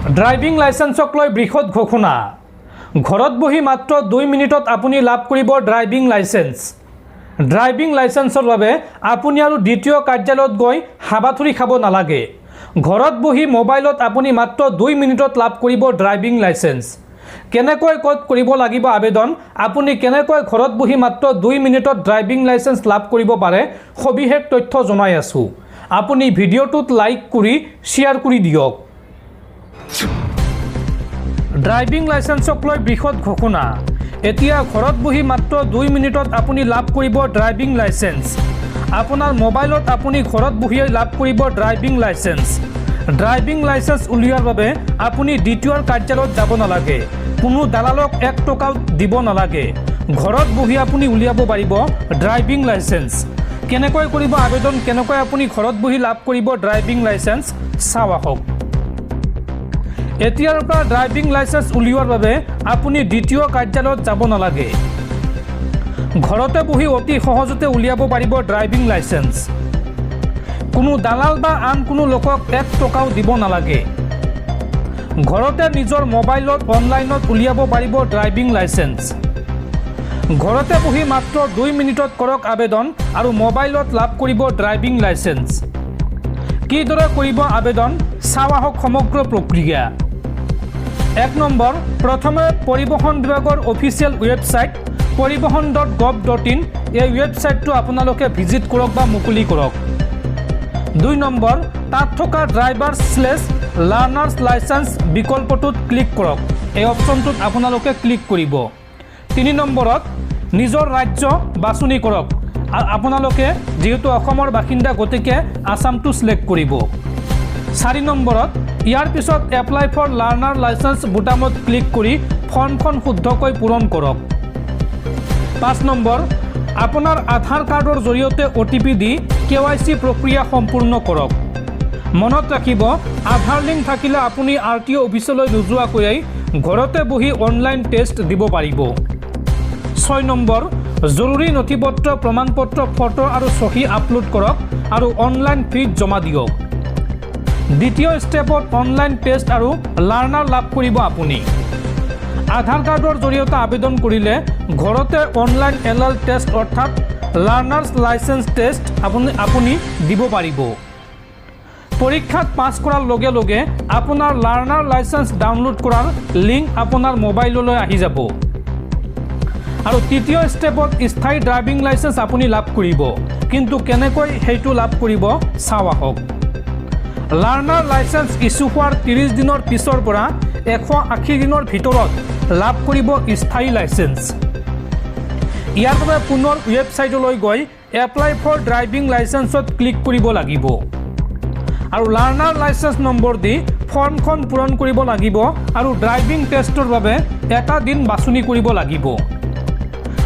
Driving লাইসেন্সক লৈ বৃহৎ ঘোষণা। ঘৰত বহি মাত্ৰ 2 মিনিটত আপুনি লাভ কৰিব ড্ৰাইভিং লাইসেন্স। ড্ৰাইভিং লাইসেন্সৰ বাবে আপুনি আৰু দ্বিতীয় কাৰ্যালয়ত গৈ হাবাথুৰি খাব নালাগে। ঘৰত বহি মোবাইলত আপুনি মাত্ৰ 2 মিনিটত লাভ কৰিব ড্ৰাইভিং লাইসেন্স। কেনেকৈ ক'ত কৰিব লাগিব আবেদন, আপুনি কেনেকৈ ঘৰত বহি মাত্ৰ 2 মিনিটত ড্ৰাইভিং লাইসেন্স লাভ কৰিব পাৰে সবিশেষ তথ্য জনাই আছোঁ। আপুনি ভিডিঅ'টোত লাইক কৰি শ্বেয়াৰ কৰি দিয়ক। ড্ৰাইভিং লাইসেন্সক লৈ বৃহৎ ঘোষণা। এতিয়া ঘৰত বহি মাত্ৰ 2 মিনিটত আপুনি লাভ কৰিব ড্ৰাইভিং লাইসেন্স। আপোনাৰ মোবাইলত আপুনি ঘৰত বহিয়ে লাভ কৰিব ড্ৰাইভিং লাইসেন্স। ড্ৰাইভিং লাইসেন্স উলিওৱাৰ বাবে আপুনি দ্বিতীয় কাৰ্যালয়ত যাব নালাগে, কোনো দালালক 1 টকাও দিব নালাগে। ঘৰত বহি আপুনি উলিয়াব পাৰিব ড্ৰাইভিং লাইসেন্স। কেনেকৈ কৰিব আবেদন, কেনেকৈ আপুনি ঘৰত বহি লাভ কৰিব ড্ৰাইভিং লাইসেন্স চাওঁ আহক। এতিয়াৰ পৰা ড্ৰাইভিং লাইসেন্স উলিওৱাৰ বাবে আপুনি দ্বিতীয় কাৰ্যালয়ত যাব নালাগে। ঘৰতে বহি অতি সহজতে উলিয়াব পাৰিব ড্ৰাইভিং লাইসেন্স। কোনো দালাল বা আন কোনো লোকক 1 টকাও দিব নালাগে। ঘৰতে নিজৰ মোবাইলত অনলাইনত উলিয়াব পাৰিব ড্ৰাইভিং লাইসেন্স। ঘৰতে বহি মাত্ৰ 2 মিনিটত কৰক আবেদন আৰু মোবাইলত লাভ কৰিব ড্ৰাইভিং লাইসেন্স। কিদৰে কৰিব আবেদন চাওঁ আহক সমগ্ৰ প্ৰক্ৰিয়া। 1 নম্বৰ, প্ৰথমে পৰিবহণ বিভাগৰ অফিচিয়েল ৱেবছাইট পৰিবহণ.gov.in এই ৱেবছাইটটো আপোনালোকে ভিজিট কৰক বা মুকলি কৰক। 2 নম্বৰ, তাত থকা ড্ৰাইভাৰ/লাৰ্নাৰ্ছ লাইসেন্স বিকল্পটোত ক্লিক কৰক। এই অপশ্যনটোত আপোনালোকে ক্লিক কৰিব। 3 নম্বৰত নিজৰ ৰাজ্য বাছনি কৰক। আপোনালোকে যেহেতু অসমৰ বাসিন্দা গতিকে আসামটো সিলেক্ট কৰিব। 4 নম্বৰত ইয়াৰ পিছত এপ্লাই ফৰ লাৰ্নাৰ লাইসেন্স বুটামত ক্লিক কৰি ফৰ্মখন শুদ্ধকৈ পূৰণ কৰক। 5 নম্বৰ, আপোনাৰ আধাৰ কাৰ্ডৰ জৰিয়তে OTP দি KYC প্ৰক্ৰিয়া সম্পূৰ্ণ কৰক। মনত ৰাখিব, আধাৰ লিংক থাকিলে আপুনি RTO অফিচলৈ নোযোৱাকৈ ঘৰতে বহি অনলাইন টেষ্ট দিব পাৰিব। 6 নম্বৰ, জৰুৰী নথিপত্ৰ প্ৰমাণপত্ৰ ফটো আৰু চহী আপলোড কৰক আৰু অনলাইন ফিজ জমা দিয়ক। দ্বিতীয় ষ্টেপত অনলাইন টেষ্ট আৰু লাৰ্নাৰ লাভ কৰিব আপুনি। আধাৰ কাৰ্ডৰ জৰিয়তে আবেদন কৰিলে ঘৰতে অনলাইন LL টেষ্ট অৰ্থাৎ লাৰ্নাৰ্ছ লাইসেন্স টেষ্ট আপুনি দিব পাৰিব। পৰীক্ষাত পাছ কৰাৰ লগে লগে আপোনাৰ লাৰ্নাৰ লাইসেন্স ডাউনলোড কৰাৰ লিংক আপোনাৰ মোবাইললৈ আহি যাব। আৰু তৃতীয় ষ্টেপত স্থায়ী ড্ৰাইভিং লাইসেন্স আপুনি লাভ কৰিব। কিন্তু কেনেকৈ সেইটো লাভ কৰিব চাওঁ আহক। লাৰ্নাৰ লাইসেন্স ইস্যু হোৱাৰ 30 দিনৰ পিছৰ পৰা 180 দিনৰ ভিতৰত লাভ কৰিব স্থায়ী লাইসেন্স। ইয়াৰ বাবে পুনৰ ৱেবছাইটলৈ গৈ এপ্লাই ফৰ ড্ৰাইভিং লাইসেন্সত ক্লিক কৰিব লাগিব আৰু লাৰ্নাৰ লাইসেন্স নম্বৰ দি ফৰ্মখন পূৰণ কৰিব লাগিব আৰু ড্ৰাইভিং টেষ্টৰ বাবে এটা দিন বাছনি কৰিব লাগিব।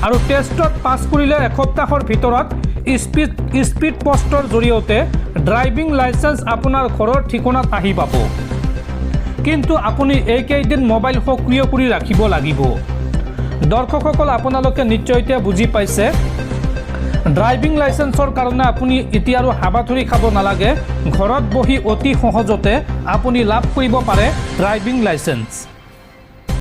আৰু টেষ্টত পাছ কৰিলে এসপ্তাহৰ ভিতৰত স্পীড পোষ্টৰ জৰিয়তে ড্ৰাইভিং লাইসেন্স আপোনাৰ ঘৰৰ ঠিকনাত আহি পাব। কিন্তু আপুনি এইকেইদিন মোবাইল সক্ৰিয় কৰি ৰাখিব লাগিব। দৰ্শকসকল, আপোনালোকে নিশ্চয় এতিয়া বুজি পাইছে। ড্ৰাইভিং লাইসেন্সৰ কাৰণে আপুনি এতিয়া আৰু হাবাথুৰি খাব নালাগে। ঘৰত বহি অতি সহজতে আপুনি লাভ কৰিব পাৰে ড্ৰাইভিং লাইসেন্স।